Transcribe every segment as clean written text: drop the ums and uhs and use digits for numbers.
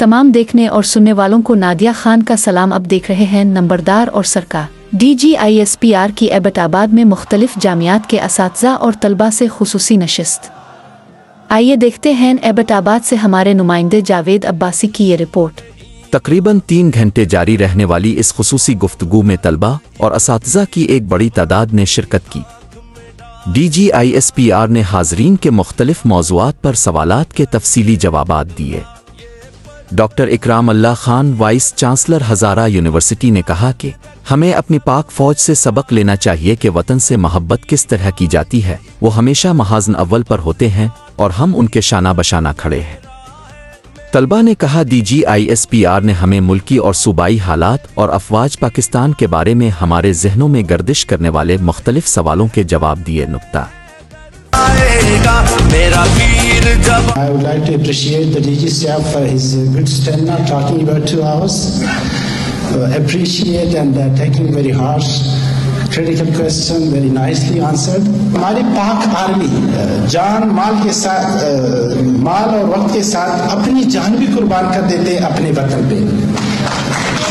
तमाम देखने और सुनने वालों को नादिया खान का सलाम। अब देख रहे हैं नंबरदार और सरकार। DGISPR की एबटाबाद में मुख्तलिफ जामियात के असातिज़ा और तलबा से खुसूसी नशिस्त। आइए देखते हैं एबटाबाद से हमारे नुमाइंदे जावेद अब्बासी की ये रिपोर्ट। तकरीबन 3 घंटे जारी रहने वाली इस खुसूसी गुफ्तगू में तलबा और असातिज़ा की एक बड़ी तादाद ने शिरकत की। DGISPR ने हाज़रीन के मुख्तलिफ मौज़ूआत पर सवालात के तफसीली जवाबात दिए। डॉक्टर इकराम अल्लाह खान, वाइस चांसलर हज़ारा यूनिवर्सिटी ने कहा कि हमें अपनी पाक फ़ौज से सबक लेना चाहिए कि वतन से मोहब्बत किस तरह की जाती है। वो हमेशा महाज़न अव्वल पर होते हैं और हम उनके शाना बशाना खड़े हैं। तलबा ने कहा, DGISPR ने हमें मुल्की और सूबाई हालात और अफवाज पाकिस्तान के बारे में हमारे जहनों में गर्दिश करने वाले मुख्तलिफ सवालों के जवाब दिए। नुक्ता I would like to appreciate the DG staff for his good stamina, talking about 2 hours. Appreciate and taking very harsh, critical question, very nicely answered. हमारी पाक आर्मी जान माल के साथ माल और वक्त के साथ अपनी जान भी कुर्बान कर देते हैं अपने वतन पे।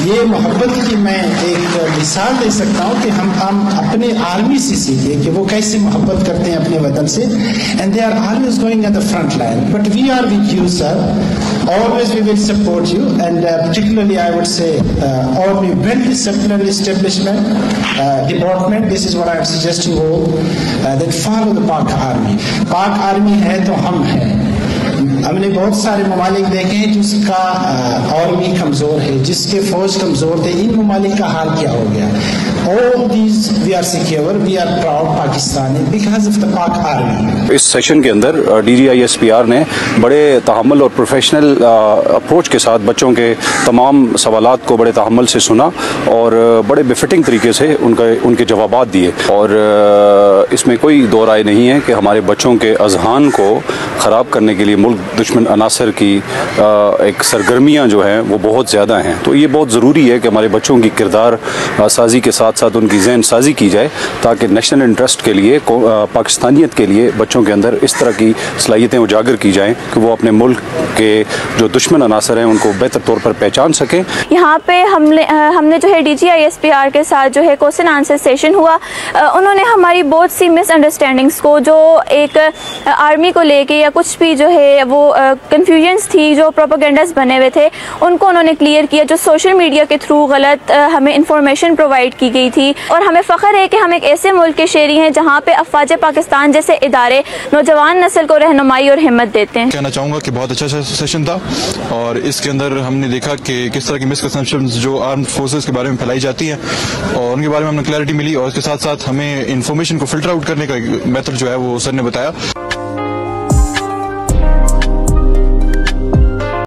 ये मोहब्बत की मैं एक मिसाल दे सकता हूँ कि हम अपने आर्मी से सीखें कि वो कैसे मोहब्बत करते हैं अपने वतन से। And they are always going at the front line, but we are with you sir, always we will support you, and particularly I would say all the well disciplined establishment department, this is what I am suggesting all that follow the Pak Army. Pak Army है तो हम हैं। हमने बहुत सारे ममालिक देखे हैं जिसका आर्मी कमज़ोर है, जिसके फौज कमज़ोर थे। इन ममालिक का हाल क्या हो गया? All these we are secure, we are proud Pakistani because of the Pak Army. इस सेशन के अंदर DGISPR ने बड़े तहम्मुल और प्रोफेशनल अप्रोच के साथ बच्चों के तमाम सवालात को बड़े तहम्मुल से सुना और बड़े बेफिटिंग तरीके से उनके जवाबात दिए। और इसमें कोई दो राय नहीं है कि हमारे बच्चों के अज़हान को ख़राब करने के लिए मुल्क दुश्मन अनासर की एक सरगर्मियाँ जो हैं वो बहुत ज़्यादा हैं। तो ये बहुत ज़रूरी है कि हमारे बच्चों की किरदार साजी के साथ साथ उनकी ज़हन साजी की जाए, ताकि नेशनल इंटरेस्ट के लिए, पाकिस्तानियत के लिए बच्चों के अंदर इस तरह की सलाहियतें उजागर की जाएँ कि वो अपने मुल्क के जो दुश्मन अनासर हैं उनको बेहतर तौर पर पहचान सकें। यहाँ पे हमने जो है DGISPR के साथ जो है क्वेश्चन आंसर सेशन हुआ। उन्होंने हमारी बहुत सी मिसअंडरस्टैंडिंग्स को, जो एक आर्मी को लेके या कुछ भी जो है वो कन्फ्यूजन्स थी, जो प्रोपेगेंडास बने हुए थे, उनको उन्होंने क्लियर किया। जो सोशल मीडिया के थ्रू गलत हमें इंफॉर्मेशन प्रोवाइड की गई थी। और हमें फ़ख्र है कि हम एक ऐसे मुल्क के शहरी हैं जहाँ पे अफ़वाज पाकिस्तान जैसे इदारे नौजवान नस्ल को रहनुमाई और हिम्मत देते हैं। कहना चाहूँगा कि बहुत अच्छा सेशन था और इसके अंदर हमने देखा कि किस तरह की मिसकंसेप्शंस जो आर्म्ड फोर्सेस के बारे में फैलाई जाती हैं और उनके बारे में हमें क्लैरिटी मिली, और इसके साथ साथ हमें इंफॉर्मेशन को फिल्टर आउट करने का मेथड जो है वो सर ने बताया।